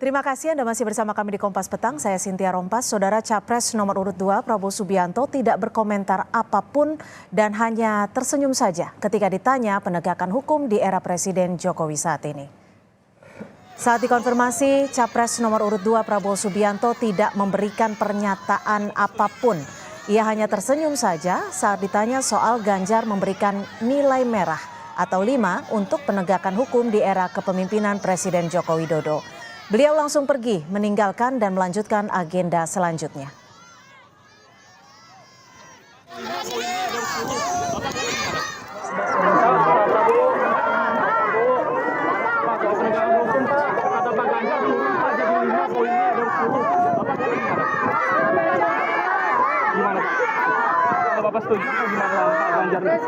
Terima kasih Anda masih bersama kami di Kompas Petang. Saya Cynthia Rompas. Saudara Capres nomor urut 2 Prabowo Subianto tidak berkomentar apapun dan hanya tersenyum saja ketika ditanya penegakan hukum di era Presiden Jokowi saat ini. Saat dikonfirmasi, Capres nomor urut 2 Prabowo Subianto tidak memberikan pernyataan apapun. Ia hanya tersenyum saja saat ditanya soal Ganjar memberikan nilai merah atau 5 untuk penegakan hukum di era kepemimpinan Presiden Joko Widodo. Beliau langsung pergi, meninggalkan dan melanjutkan agenda selanjutnya. Gimana Pak? Kalau Bapak setuju gimana Pak Ganjar?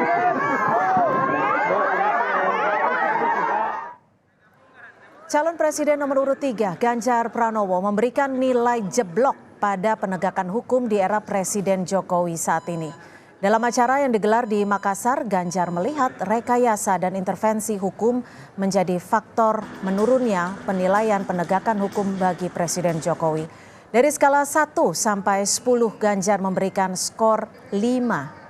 Calon Presiden nomor urut 3, Ganjar Pranowo, memberikan nilai jeblok pada penegakan hukum di era Presiden Jokowi saat ini. Dalam acara yang digelar di Makassar, Ganjar melihat rekayasa dan intervensi hukum menjadi faktor menurunnya penilaian penegakan hukum bagi Presiden Jokowi. Dari skala 1 sampai 10, Ganjar memberikan skor 5.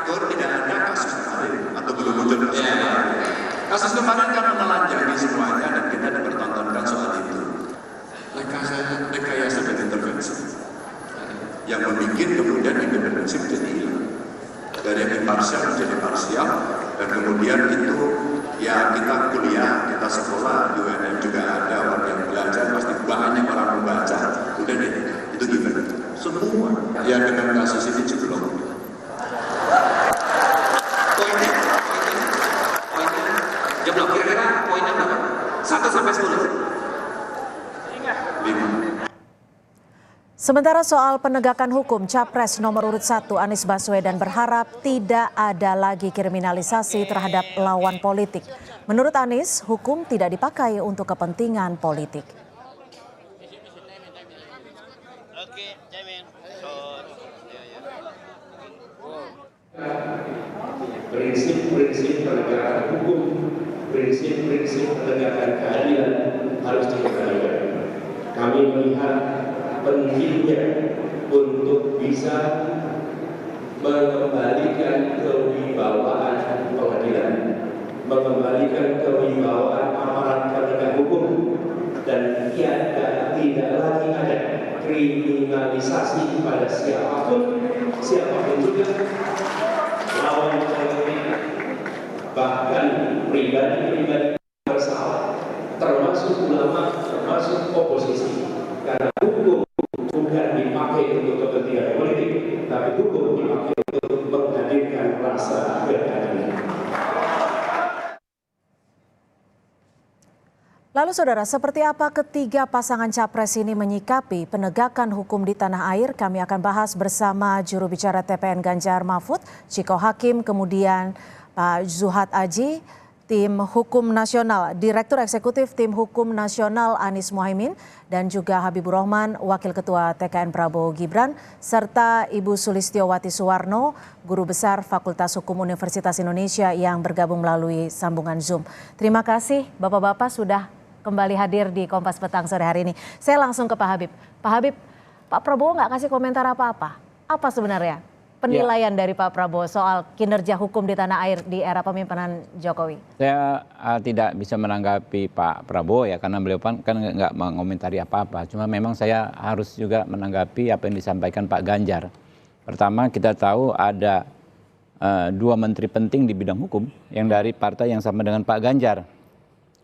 Tidak ada kasus kemarin atau belum muncul kasus kemarin karena melanjangi semuanya dan kita dipertontonkan soal itu. Rekayasa dan intervensi yang membuat kemudian independensi menjadi hilang, dari yang imparsial menjadi parsial, dan kemudian itu ya kita kuliah, kita sekolah di UNM juga ada orang yang belajar, pasti banyak orang membaca, udah deh itu gimana semua yang dengan kasus ini jeblok. Jeblok kira-kira poinnya berapa? 1 sampai 10. 5. Sementara soal penegakan hukum, Capres nomor urut 1 Anies Baswedan berharap tidak ada lagi kriminalisasi terhadap lawan politik. Menurut Anies, hukum tidak dipakai untuk kepentingan politik. Prinsip-prinsip penegakan hukum, prinsip-prinsip penegakan keadilan harus dikembalikan. Kami melihat pentingnya untuk bisa mengembalikan kewibawaan pengadilan, mengembalikan kewibawaan aparat penegak hukum, dan tidak lagi ada kriminalisasi pada siapapun juga lawan politik, bahkan pribadi-pribadi bersalah, termasuk ulama, termasuk oposisi. Karena hukum bukan dipakai untuk kepentingan politik, tapi hukum dipakai untuk menghadirkan rasa keadilan. Lalu saudara, seperti apa ketiga pasangan capres ini menyikapi penegakan hukum di tanah air? Kami akan bahas bersama juru bicara TPN Ganjar Mahfud, Ciko Hakim, kemudian Pak Zuhad Aji, Tim Hukum Nasional, Direktur Eksekutif Tim Hukum Nasional Anies Mohaimin, dan juga Habibur Rahman, Wakil Ketua TKN Prabowo Gibran, serta Ibu Sulistiowati Suwarno, Guru Besar Fakultas Hukum Universitas Indonesia yang bergabung melalui sambungan Zoom. Terima kasih Bapak-Bapak sudah kembali hadir di Kompas Petang sore hari ini. Saya langsung ke Pak Habib. Pak Habib, Pak Prabowo nggak kasih komentar apa-apa. Apa sebenarnya penilaian dari Pak Prabowo soal kinerja hukum di tanah air di era pemimpinan Jokowi? Saya tidak bisa menanggapi Pak Prabowo ya, karena beliau kan nggak mengomentari apa-apa. Cuma memang saya harus juga menanggapi apa yang disampaikan Pak Ganjar. Pertama, kita tahu ada 2 menteri penting di bidang hukum yang dari partai yang sama dengan Pak Ganjar.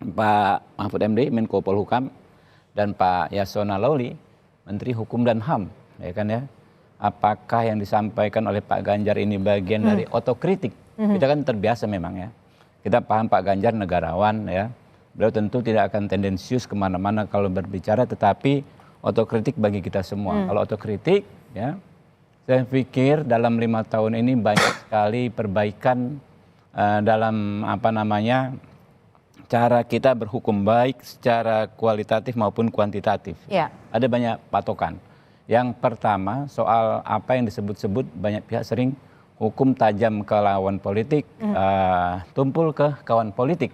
Pak Mahfud MD, Menko Polhukam, dan Pak Yasona Lawli, Menteri Hukum dan HAM, ya kan ya. Apakah yang disampaikan oleh Pak Ganjar ini bagian dari otokritik? Kita kan terbiasa memang ya. Kita paham Pak Ganjar negarawan ya. Beliau tentu tidak akan tendensius kemana-mana kalau berbicara, tetapi otokritik bagi kita semua. Kalau otokritik ya, saya pikir dalam 5 tahun ini banyak sekali perbaikan dalam cara kita berhukum, baik secara kualitatif maupun kuantitatif. Ya. Ada banyak patokan. Yang pertama soal apa yang disebut-sebut banyak pihak sering hukum tajam ke lawan politik, tumpul ke kawan politik.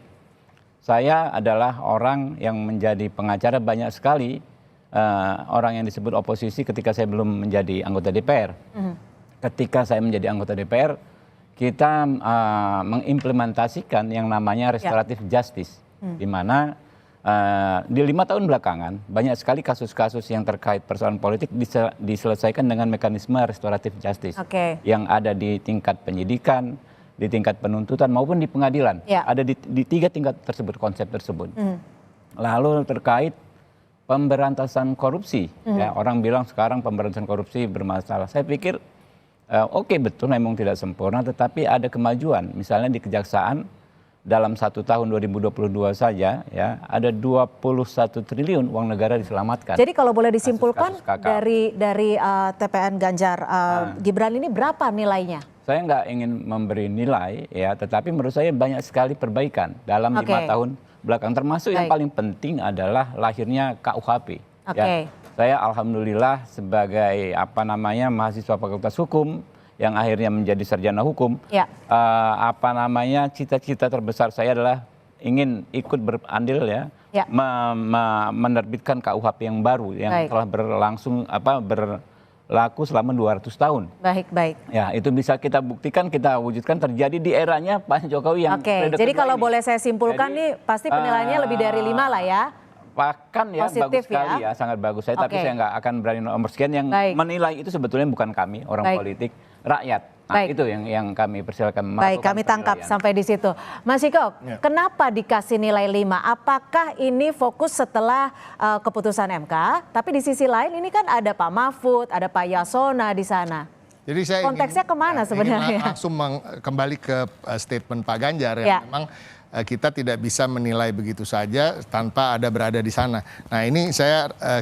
Saya adalah orang yang menjadi pengacara banyak sekali orang yang disebut oposisi ketika saya belum menjadi anggota DPR. Ketika saya menjadi anggota DPR, kita mengimplementasikan yang namanya restoratif justice, di mana di 5 tahun belakangan banyak sekali kasus-kasus yang terkait persoalan politik diselesaikan dengan mekanisme restoratif justice yang ada di tingkat penyidikan, di tingkat penuntutan maupun di pengadilan. Ada di 3 tingkat tersebut, konsep tersebut. Lalu terkait pemberantasan korupsi, ya, orang bilang sekarang pemberantasan korupsi bermasalah. Saya pikir oke, betul memang tidak sempurna, tetapi ada kemajuan. Misalnya di kejaksaan dalam 1 tahun 2022 saja, ya, ada 21 triliun uang negara diselamatkan. Jadi kalau boleh disimpulkan kasus-kasus dari TPN Ganjar Gibran ini berapa nilainya? Saya nggak ingin memberi nilai, ya, tetapi menurut saya banyak sekali perbaikan dalam 5 tahun belakang. Termasuk yang paling penting adalah lahirnya KUHP. Ya. Saya alhamdulillah sebagai mahasiswa Fakultas Hukum yang akhirnya menjadi sarjana hukum, cita-cita terbesar saya adalah ingin ikut berandil, ya, menerbitkan KUHP yang baru yang telah berlaku selama 200 tahun. Baik. Ya, itu bisa kita buktikan, kita wujudkan terjadi di eranya Pak Jokowi yang jadi kalau boleh saya simpulkan nih pasti penilaiannya lebih dari 5 lah ya. Bahkan ya positif, bagus sekali ya, sangat bagus. Tapi saya nggak akan berani nomor sekian. Yang menilai itu sebetulnya bukan kami, orang politik, rakyat. Nah, itu yang kami persilakan. Baik, kami tangkap sampai di situ. Mas Ciko, kenapa dikasih nilai 5? Apakah ini fokus setelah keputusan MK? Tapi di sisi lain ini kan ada Pak Mahfud, ada Pak Yasona di sana. Jadi saya konteksnya kemana sebenarnya? Langsung kembali ke statement Pak Ganjar yang memang kita tidak bisa menilai begitu saja tanpa berada di sana. Nah, ini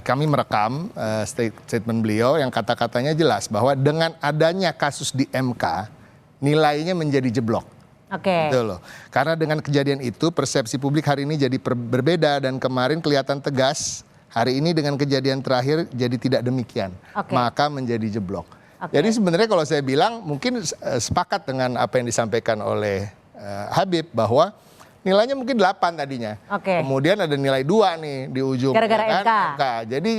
kami merekam statement beliau yang kata-katanya jelas bahwa dengan adanya kasus di MK nilainya menjadi jeblok. Gitu loh. Karena dengan kejadian itu persepsi publik hari ini jadi berbeda dan kemarin kelihatan tegas, hari ini dengan kejadian terakhir jadi tidak demikian. Maka menjadi jeblok. Jadi sebenarnya kalau saya bilang mungkin sepakat dengan apa yang disampaikan oleh Habib bahwa nilainya mungkin 8 tadinya. Kemudian ada nilai 2 nih di ujung. Gara-gara MK. Jadi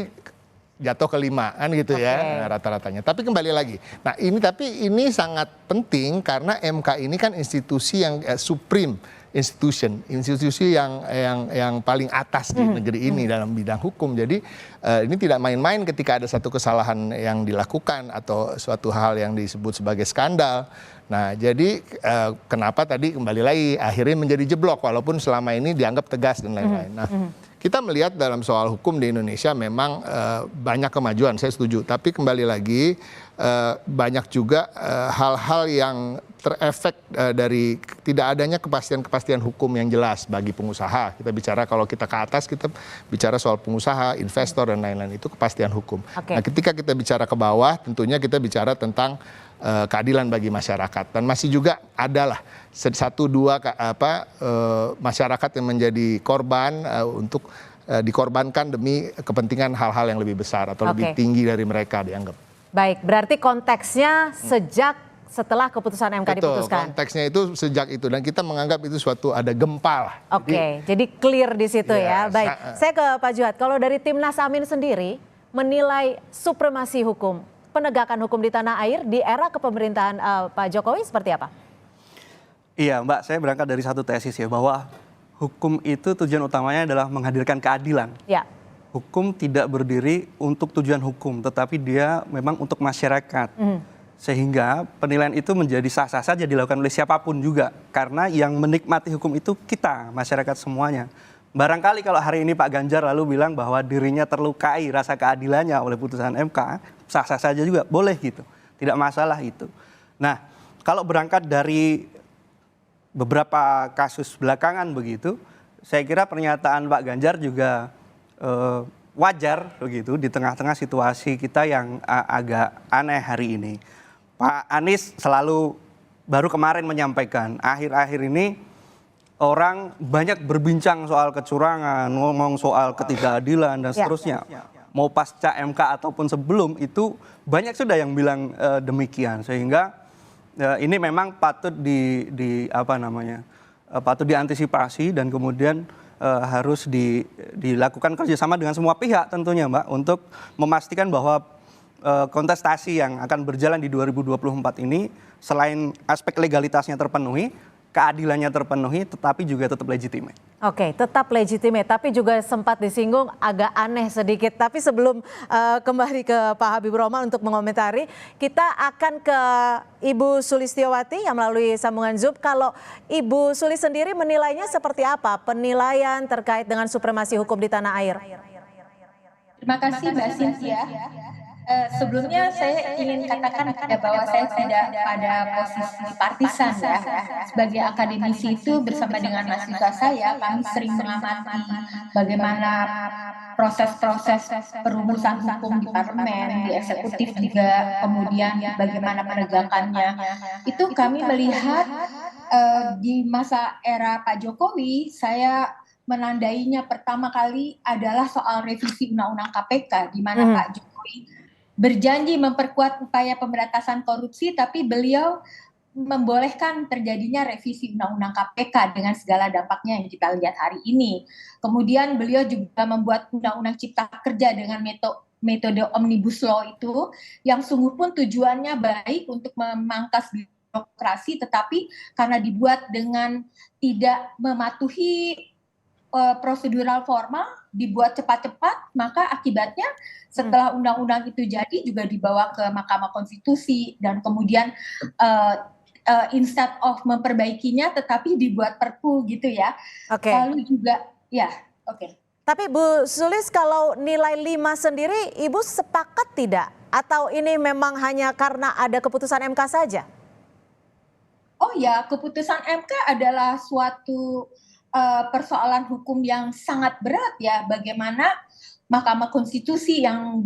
jatuh ke 5 kan gitu ya rata-ratanya. Tapi kembali lagi. Nah, ini sangat penting karena MK ini kan institusi yang supreme institusi yang paling atas di negeri ini dalam bidang hukum. Jadi ini tidak main-main ketika ada satu kesalahan yang dilakukan atau suatu hal yang disebut sebagai skandal. Nah, jadi kenapa tadi kembali lagi akhirnya menjadi jeblok walaupun selama ini dianggap tegas dan lain-lain. Nah, kita melihat dalam soal hukum di Indonesia memang banyak kemajuan, saya setuju. Tapi kembali lagi banyak juga hal-hal yang terefek dari tidak adanya kepastian hukum yang jelas bagi pengusaha. Kita bicara kalau kita ke atas kita bicara soal pengusaha, investor dan lain-lain, itu kepastian hukum. Nah, ketika kita bicara ke bawah tentunya kita bicara tentang keadilan bagi masyarakat dan masih juga adalah 1-2 masyarakat yang menjadi korban untuk dikorbankan demi kepentingan hal-hal yang lebih besar atau lebih tinggi dari mereka dianggap. Baik, berarti konteksnya sejak setelah keputusan MK diputuskan. Konteksnya itu sejak itu dan kita menganggap itu suatu ada gempa lah. Jadi clear di situ ya. Baik, saya ke Pak Juhat. Kalau dari Timnas Amin sendiri menilai supremasi hukum, penegakan hukum di tanah air di era kepemerintahan Pak Jokowi seperti apa? Iya Mbak, saya berangkat dari satu tesis ya, bahwa hukum itu tujuan utamanya adalah menghadirkan keadilan. Hukum tidak berdiri untuk tujuan hukum, tetapi dia memang untuk masyarakat. Sehingga penilaian itu menjadi sah-sah saja dilakukan oleh siapapun juga. Karena yang menikmati hukum itu kita, masyarakat semuanya. Barangkali kalau hari ini Pak Ganjar lalu bilang bahwa dirinya terlukai rasa keadilannya oleh putusan MK, sah-sah saja juga, boleh gitu. Tidak masalah itu. Nah, kalau berangkat dari beberapa kasus belakangan begitu, saya kira pernyataan Pak Ganjar juga wajar begitu di tengah-tengah situasi kita yang agak aneh hari ini. Pak Anies selalu baru kemarin menyampaikan akhir-akhir ini orang banyak berbincang soal kecurangan, ngomong soal ketidakadilan dan seterusnya. Mau pasca MK ataupun sebelum itu banyak sudah yang bilang demikian, sehingga ini memang patut patut diantisipasi dan kemudian harus dilakukan kerjasama dengan semua pihak tentunya Mbak untuk memastikan bahwa kontestasi yang akan berjalan di 2024 ini selain aspek legalitasnya terpenuhi, keadilannya terpenuhi, tetapi juga tetap legitimate. Oke, tetap legitimate, tapi juga sempat disinggung agak aneh sedikit. Tapi sebelum kembali ke Pak Habibur Rahman untuk mengomentari, kita akan ke Ibu Sulistiowati yang melalui sambungan Zoom. Kalau Ibu Sulis sendiri menilainya seperti apa penilaian terkait dengan supremasi hukum di tanah air? Terima kasih Mbak Cynthia. Sebelumnya saya ingin katakan bahwa saya tidak pada posisi partisan ya. Sebagai akademisi itu bersama dengan mahasiswa saya, kami sering mengamati bagaimana proses-proses perumusan hukum di parlemen, di eksekutif juga, kemudian bagaimana penegakannya. Itu kami melihat di masa era Pak Jokowi, saya menandainya pertama kali adalah soal revisi Undang-Undang KPK, di mana Pak Jokowi berjanji memperkuat upaya pemberantasan korupsi, tapi beliau membolehkan terjadinya revisi Undang-Undang KPK dengan segala dampaknya yang kita lihat hari ini. Kemudian beliau juga membuat Undang-Undang Cipta Kerja dengan metode Omnibus Law itu, yang sungguh pun tujuannya baik untuk memangkas birokrasi, tetapi karena dibuat dengan tidak mematuhi prosedural formal, dibuat cepat-cepat, maka akibatnya setelah undang-undang itu jadi juga dibawa ke Mahkamah Konstitusi dan kemudian instead of memperbaikinya tetapi dibuat perpu gitu ya. Oke. Lalu juga ya, oke. Tapi Bu Sulis, kalau nilai 5 sendiri Ibu sepakat tidak? Atau ini memang hanya karena ada keputusan MK saja? Oh ya, keputusan MK adalah suatu persoalan hukum yang sangat berat ya, bagaimana Mahkamah Konstitusi yang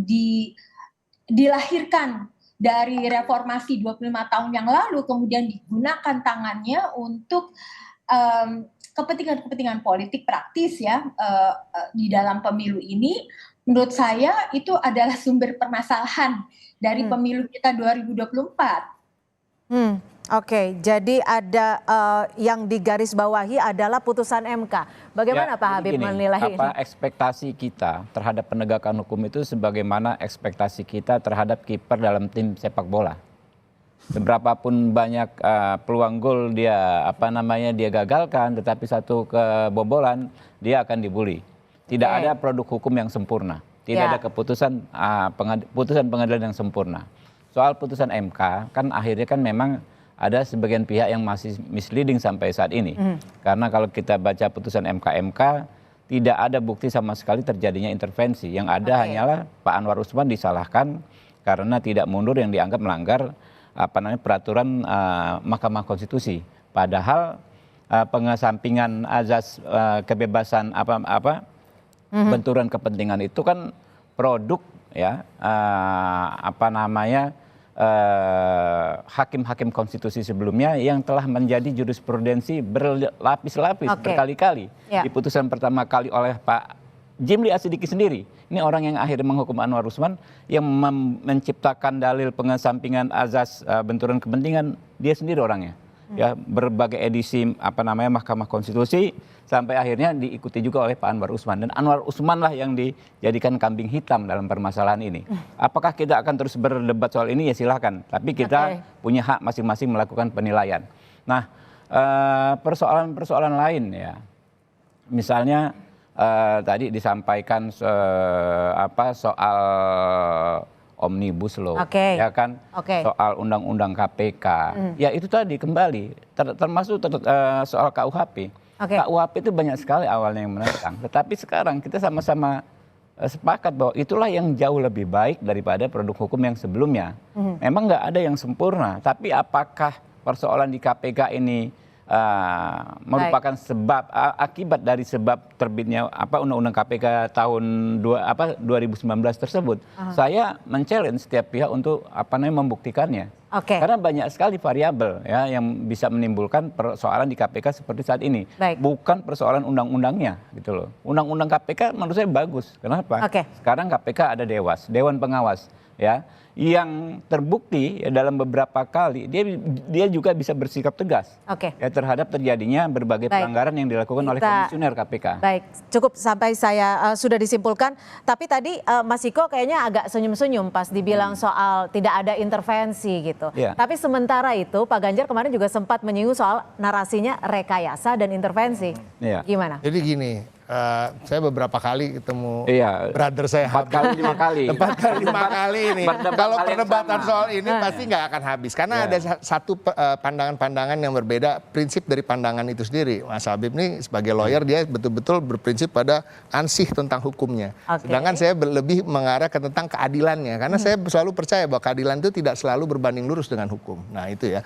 dilahirkan dari reformasi 25 tahun yang lalu kemudian digunakan tangannya untuk kepentingan politik praktis ya di dalam pemilu ini. Menurut saya itu adalah sumber permasalahan dari pemilu kita 2024. Oke, jadi ada yang digarisbawahi adalah putusan MK. Bagaimana Pak Habib menilai ini? Ekspektasi kita terhadap penegakan hukum itu sebagaimana ekspektasi kita terhadap kiper dalam tim sepak bola. Seberapapun banyak peluang gol dia dia gagalkan, tetapi satu kebobolan dia akan dibully. Tidak ada produk hukum yang sempurna, tidak ada keputusan pengadilan yang sempurna. Soal putusan MK kan akhirnya kan memang ada sebagian pihak yang masih misleading sampai saat ini. Karena kalau kita baca putusan MK, tidak ada bukti sama sekali terjadinya intervensi. Yang ada hanyalah Pak Anwar Usman disalahkan karena tidak mundur yang dianggap melanggar peraturan Mahkamah Konstitusi. Padahal pengesampingan azas kebebasan benturan kepentingan itu kan produk ya hakim-hakim konstitusi sebelumnya yang telah menjadi jurisprudensi berlapis-lapis berkali-kali. Di putusan pertama kali oleh Pak Jimli Asidiki sendiri. Ini orang yang akhirnya menghukum Anwar Usman yang menciptakan dalil pengesampingan azas benturan kepentingan, dia sendiri orangnya. Ya, berbagai edisi Mahkamah Konstitusi sampai akhirnya diikuti juga oleh Pak Anwar Usman, dan Anwar Usman lah yang dijadikan kambing hitam dalam permasalahan ini. Apakah kita akan terus berdebat soal ini? Ya silahkan, tapi kita punya hak masing-masing melakukan penilaian. Nah, persoalan-persoalan lain ya, misalnya tadi disampaikan soal Omnibus Law, ya kan, soal Undang-Undang KPK, ya itu tadi kembali termasuk soal KUHP. KUHP itu banyak sekali awalnya yang menentang, tetapi sekarang kita sama-sama sepakat bahwa itulah yang jauh lebih baik daripada produk hukum yang sebelumnya. Memang nggak ada yang sempurna, tapi apakah persoalan di KPK ini merupakan akibat dari sebab terbitnya Undang-Undang KPK tahun 2019 tersebut? Saya men-challenge setiap pihak untuk membuktikannya. Karena banyak sekali variabel ya yang bisa menimbulkan persoalan di KPK seperti saat ini. Bukan persoalan undang-undangnya gitu loh. Undang-undang KPK menurut saya bagus. Kenapa? Sekarang KPK ada Dewan Pengawas ya, yang terbukti ya, dalam beberapa kali dia juga bisa bersikap tegas ya, terhadap terjadinya berbagai pelanggaran yang dilakukan oleh komisioner KPK. Baik, cukup sampai saya sudah disimpulkan. Tapi tadi Mas Ciko kayaknya agak senyum-senyum pas dibilang soal tidak ada intervensi gitu. Tapi sementara itu Pak Ganjar kemarin juga sempat menyinggung soal narasinya rekayasa dan intervensi. Gimana? Jadi gini, saya beberapa kali ketemu brother saya 4 kali 5 kali. 4 kali 5 kali ini. Kalau perdebatan soal ini pasti nggak akan habis. Karena ada satu pandangan-pandangan yang berbeda, prinsip dari pandangan itu sendiri. Mas Habib ini sebagai lawyer dia betul-betul berprinsip pada ansih tentang hukumnya. Sedangkan saya lebih mengarah ke tentang keadilannya. Karena saya selalu percaya bahwa keadilan itu tidak selalu berbanding lurus dengan hukum. Nah itu ya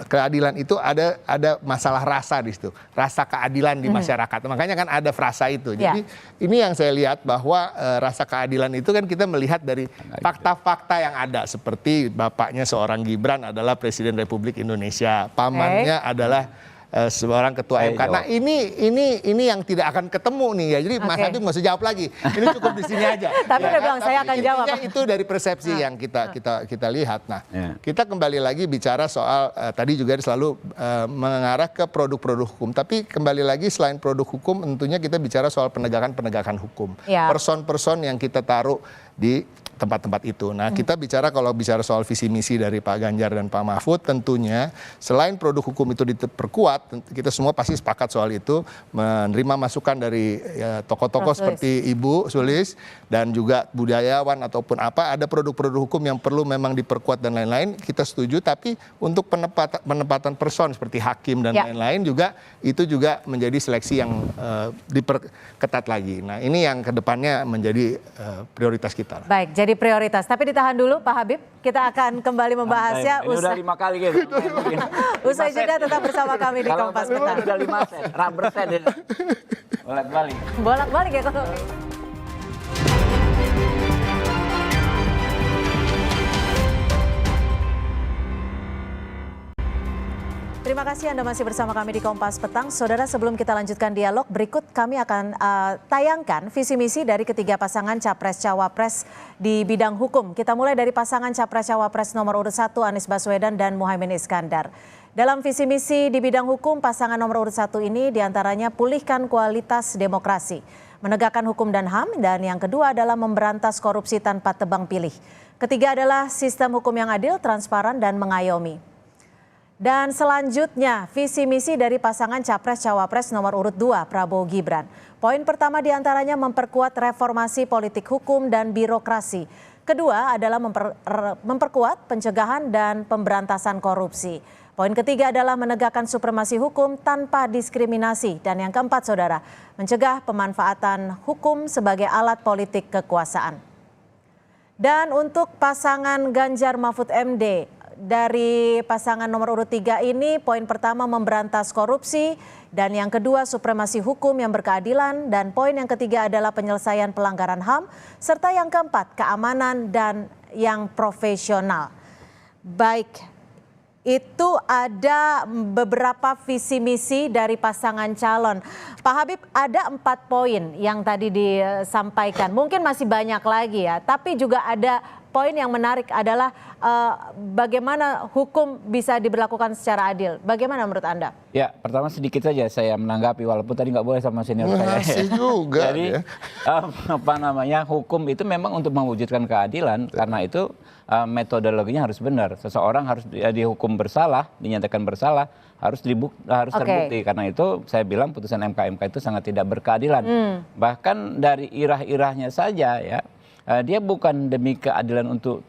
keadilan itu ada masalah rasa di situ. Rasa keadilan di masyarakat. Makanya kan ada frasa itu. Jadi ini yang saya lihat bahwa rasa keadilan itu kan kita melihat dari fakta-fakta yang ada, seperti bapaknya seorang Gibran adalah Presiden Republik Indonesia, pamannya adalah seorang ketua MK. Nah ini yang tidak akan ketemu nih ya. Jadi Mas Habib nggak usah jawab lagi. Ini cukup di sini aja. Tapi udah bilang saya akan jawab. Itu dari persepsi yang kita lihat. Nah, kita kembali lagi bicara soal tadi juga selalu mengarah ke produk-produk hukum. Tapi kembali lagi selain produk hukum, tentunya kita bicara soal penegakan hukum. Person-person yang kita taruh di tempat-tempat itu. Nah, kita bicara kalau bicara soal visi misi dari Pak Ganjar dan Pak Mahfud, tentunya selain produk hukum itu diperkuat, kita semua pasti sepakat soal itu, menerima masukan dari tokoh-tokoh seperti Ibu Sulis dan juga budayawan ataupun apa, ada produk-produk hukum yang perlu memang diperkuat dan lain-lain, kita setuju. Tapi untuk penempatan person seperti hakim dan lain-lain juga, itu juga menjadi seleksi yang diperketat lagi. Nah, ini yang kedepannya menjadi prioritas kita. Baik, jadi prioritas. Tapi ditahan dulu Pak Habib, kita akan kembali membahasnya. Ini udah 5 kali gitu. Usai jeda tetap bersama kami di Kompas Petang. Udah 5 set, rubber set. Bolak-balik. Bolak-balik ya kalau. Terima kasih Anda masih bersama kami di Kompas Petang. Saudara, sebelum kita lanjutkan dialog, berikut kami akan tayangkan visi misi dari ketiga pasangan Capres-Cawapres di bidang hukum. Kita mulai dari pasangan Capres-Cawapres nomor urut 1 Anies Baswedan dan Muhaimin Iskandar. Dalam visi misi di bidang hukum, pasangan nomor urut 1 ini diantaranya pulihkan kualitas demokrasi, menegakkan hukum dan HAM, dan yang kedua adalah memberantas korupsi tanpa tebang pilih. Ketiga adalah sistem hukum yang adil, transparan, dan mengayomi. Dan selanjutnya, visi misi dari pasangan Capres-Cawapres nomor urut 2 Prabowo Gibran. Poin pertama diantaranya memperkuat reformasi politik hukum dan birokrasi. Kedua adalah memperkuat pencegahan dan pemberantasan korupsi. Poin ketiga adalah menegakkan supremasi hukum tanpa diskriminasi. Dan yang keempat, saudara, mencegah pemanfaatan hukum sebagai alat politik kekuasaan. Dan untuk pasangan Ganjar Mahfud MD, dari pasangan nomor urut 3 ini, poin pertama memberantas korupsi, dan yang kedua supremasi hukum yang berkeadilan, dan poin yang ketiga adalah penyelesaian pelanggaran HAM, serta yang keempat keamanan dan yang profesional. Baik, itu ada beberapa visi misi dari pasangan calon. Pak Habib, ada 4 poin yang tadi disampaikan. Mungkin masih banyak lagi ya, tapi juga ada poin yang menarik adalah bagaimana hukum bisa diberlakukan secara adil. Bagaimana menurut Anda? Ya, pertama sedikit saja saya menanggapi, walaupun tadi nggak boleh sama senior saya. Juga. Jadi hukum itu memang untuk mewujudkan keadilan. Karena itu metodologinya harus benar. Seseorang harus dihukum bersalah, dinyatakan bersalah, harus terbukti. Karena itu saya bilang putusan MK itu sangat tidak berkeadilan. Bahkan dari irah-irahnya saja ya. Dia bukan demi keadilan untuk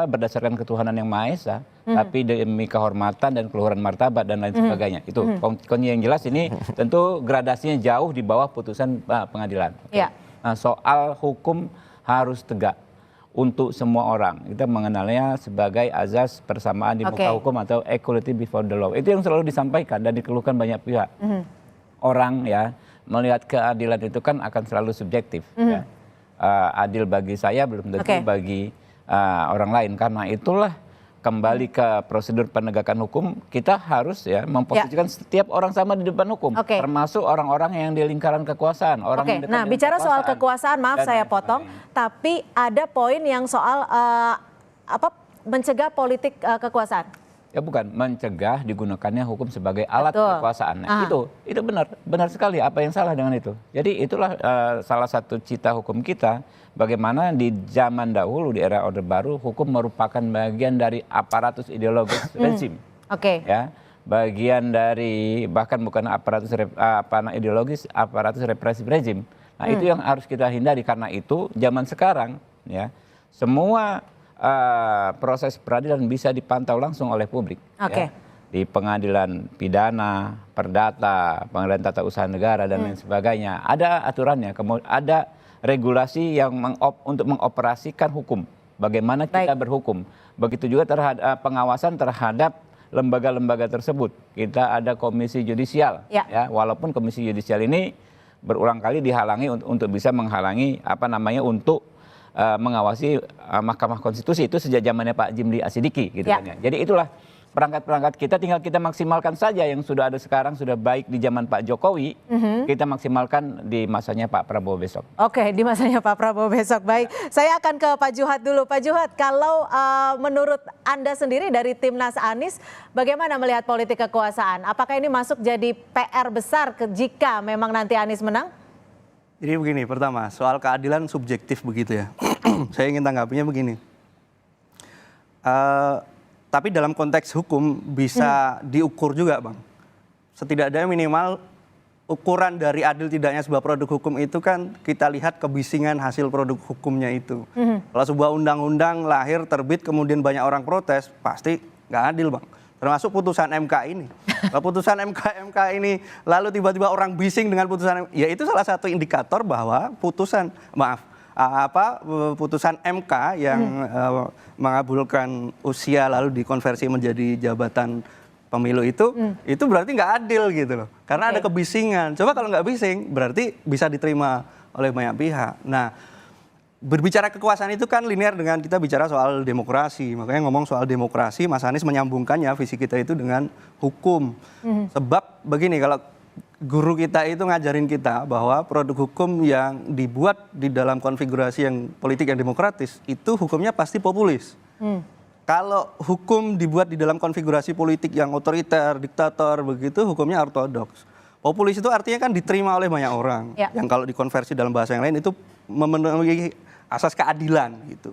berdasarkan ketuhanan yang Maha Esa, tapi demi kehormatan dan keluhuran martabat dan lain sebagainya. Itu pokoknya yang jelas ini tentu gradasinya jauh di bawah putusan pengadilan. Nah, soal hukum harus tegak untuk semua orang. Kita mengenalnya sebagai azas persamaan di muka hukum atau equality before the law. Itu yang selalu disampaikan dan dikeluhkan banyak pihak. Orang ya melihat keadilan itu kan akan selalu subjektif. Ya. Adil bagi saya belum tentu bagi orang lain. Karena itulah kembali ke prosedur penegakan hukum, kita harus ya memposisikan setiap orang sama di depan hukum, termasuk orang-orang yang di lingkaran kekuasaan. Yang nah, bicara soal kekuasaan, maaf saya potong, tapi ada poin yang soal mencegah politik kekuasaan? Ya bukan, mencegah digunakannya hukum sebagai alat kekuasaan. Nah, itu benar sekali. Apa yang salah dengan itu? Jadi itulah salah satu cita hukum kita. Bagaimana di zaman dahulu di era Orde Baru hukum merupakan bagian dari aparatus ideologis rezim. Ya, bagian dari bahkan bukan aparatus ideologis, aparatus represif rezim. Nah, itu yang harus kita hindari. Karena itu zaman sekarang ya semua proses peradilan bisa dipantau langsung oleh publik. Ya. Di pengadilan pidana, perdata, pengadilan tata usaha negara dan lain sebagainya. Ada aturannya, kemudian ada regulasi yang untuk mengoperasikan hukum. Bagaimana kita berhukum. Begitu juga terhadap pengawasan terhadap lembaga-lembaga tersebut. Kita ada komisi yudisial. Ya, walaupun komisi yudisial ini berulang kali dihalangi untuk bisa menghalangi untuk mengawasi Mahkamah Konstitusi itu sejak zamannya Pak Jimli Asidiki gitu kan ya. Jadi itulah perangkat-perangkat kita, tinggal kita maksimalkan saja yang sudah ada sekarang, sudah baik di zaman Pak Jokowi, kita maksimalkan di masanya Pak Prabowo besok. Di masanya Pak Prabowo besok. Baik, saya akan ke Pak Juhat dulu. Pak Juhat, kalau menurut Anda sendiri dari Timnas Anies, bagaimana melihat politik kekuasaan? Apakah ini masuk jadi PR besar jika memang nanti Anies menang? Jadi begini, pertama soal keadilan subjektif begitu ya. Saya ingin tanggapinya begini. Tapi dalam konteks hukum bisa diukur juga, Bang. Setidaknya minimal ukuran dari adil tidaknya sebuah produk hukum itu kan kita lihat kebisingan hasil produk hukumnya itu. Kalau sebuah undang-undang lahir, terbit, kemudian banyak orang protes, pasti nggak adil, Bang. Termasuk putusan MK ini. Kalau putusan MK ini lalu tiba-tiba orang bising dengan putusan, ya itu salah satu indikator bahwa putusan MK yang mengabulkan usia lalu dikonversi menjadi jabatan pemilu itu berarti nggak adil gitu loh. Karena ada kebisingan. Coba kalau nggak bising berarti bisa diterima oleh banyak pihak. Nah, berbicara kekuasaan itu kan linear dengan kita bicara soal demokrasi. Makanya ngomong soal demokrasi, Mas Anies menyambungkannya visi kita itu dengan hukum. Sebab begini, kalau guru kita itu ngajarin kita bahwa produk hukum yang dibuat di dalam konfigurasi yang politik yang demokratis, itu hukumnya pasti populis. Kalau hukum dibuat di dalam konfigurasi politik yang otoriter, diktator, begitu, hukumnya ortodoks. Populis itu artinya kan diterima oleh banyak orang. Yang kalau dikonversi dalam bahasa yang lain itu memenuhi asas keadilan gitu.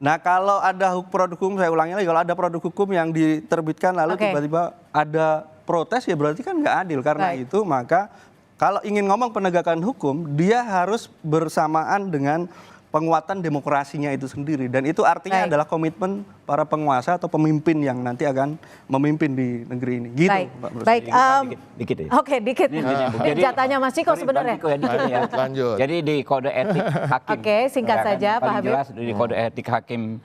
Nah, kalau ada produk hukum, saya ulangi lagi, kalau ada produk hukum yang diterbitkan lalu tiba-tiba ada protes, ya berarti kan nggak adil. Karena itu maka kalau ingin ngomong penegakan hukum, dia harus bersamaan dengan penguatan demokrasinya itu sendiri. Dan itu artinya adalah komitmen para penguasa atau pemimpin yang nanti akan memimpin di negeri ini. Gitu, Pak Bruce. Dikit ya. Dikit. Jatahnya Mas Ciko sebenarnya. Lanjut. Jadi di kode etik hakim. Singkat saja Pak Habib. Jelas di kode etik hakim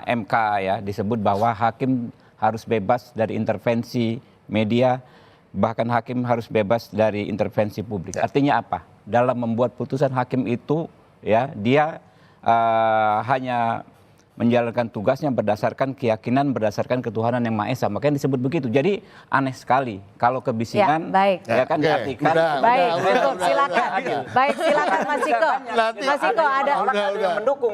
MK ya disebut bahwa hakim harus bebas dari intervensi media, bahkan hakim harus bebas dari intervensi publik. Artinya apa? Dalam membuat putusan hakim itu ya dia hanya menjalankan tugasnya berdasarkan keyakinan, berdasarkan ketuhanan yang Maha Esa. Makanya disebut begitu. Jadi aneh sekali kalau kebisingan ya kan diartikan. Cukup, silakan. Baik, silakan Mas Ciko. Mas Ciko ada mendukung.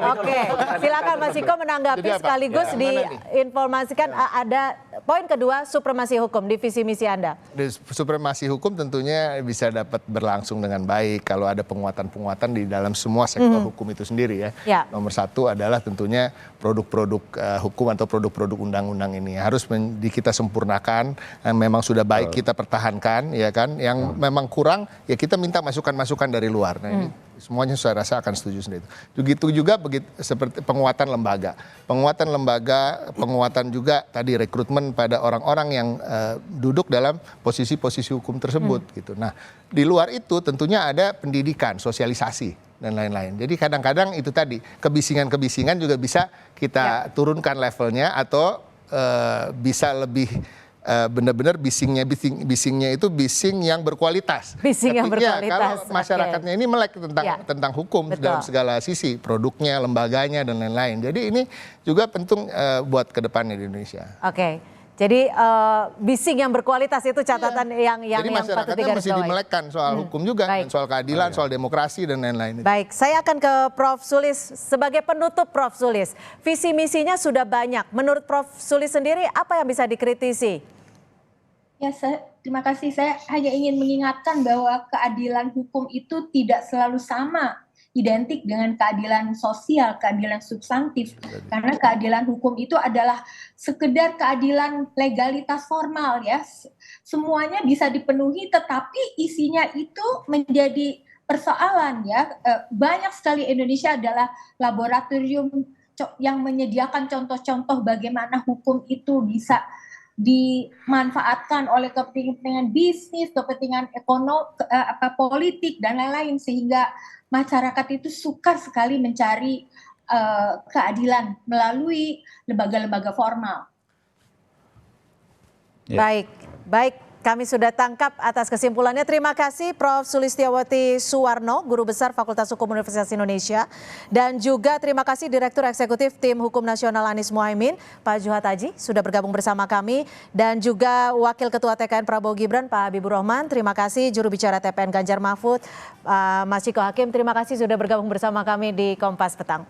Silakan Mas Ciko menanggapi sekaligus diinformasikan ada poin kedua, supremasi hukum di visi misi Anda. Supremasi hukum tentunya bisa dapat berlangsung dengan baik kalau ada penguatan-penguatan di dalam semua sektor hukum itu sendiri ya. Nomor satu adalah tentunya produk-produk hukum atau produk-produk undang-undang ini harus kita sempurnakan, yang memang sudah baik kita pertahankan, ya kan. Yang memang kurang ya kita minta masukan-masukan dari luar. Nah, ini semuanya saya rasa akan setuju sendiri. Begitu juga seperti penguatan lembaga, penguatan juga tadi rekrutmen pada orang-orang yang duduk dalam posisi-posisi hukum tersebut gitu. Nah, di luar itu tentunya ada pendidikan, sosialisasi dan lain-lain. Jadi kadang-kadang itu tadi kebisingan-kebisingan juga bisa kita turunkan levelnya atau bisa lebih benar-benar bisingnya itu bising yang berkualitas. Kalau masyarakatnya ini melek tentang hukum dalam segala sisi, produknya, lembaganya dan lain-lain. Jadi ini juga penting buat kedepannya di Indonesia. Jadi bising yang berkualitas itu catatan yang Jadi patut masyarakatnya digarisbawahi. mesti dimelekkan soal hukum juga, dan soal keadilan, soal demokrasi dan lain-lain. Baik, saya akan ke Prof. Sulis. Sebagai penutup Prof. Sulis, visi misinya sudah banyak. Menurut Prof. Sulis sendiri, apa yang bisa dikritisi? Ya, terima kasih. Saya hanya ingin mengingatkan bahwa keadilan hukum itu tidak selalu sama, identik dengan keadilan sosial, keadilan substantif. Karena keadilan hukum itu adalah sekedar keadilan legalitas formal ya. Semuanya bisa dipenuhi, tetapi isinya itu menjadi persoalan ya. Banyak sekali Indonesia adalah laboratorium yang menyediakan contoh-contoh bagaimana hukum itu bisa dimanfaatkan oleh kepentingan bisnis, kepentingan ekonomi, politik dan lain-lain, sehingga masyarakat itu suka sekali mencari keadilan melalui lembaga-lembaga formal. Ya. Baik. Kami sudah tangkap atas kesimpulannya. Terima kasih Prof. Sulistiawati Suwarno, Guru Besar Fakultas Hukum Universitas Indonesia. Dan juga terima kasih Direktur Eksekutif Tim Hukum Nasional Anies Mohaimin, Pak Juhat Haji, sudah bergabung bersama kami. Dan juga Wakil Ketua TKN Prabowo Gibran, Pak Habibur Rahman. Terima kasih Juru Bicara TPN Ganjar Mahfud, Mas Ciko Hakim. Terima kasih sudah bergabung bersama kami di Kompas Petang.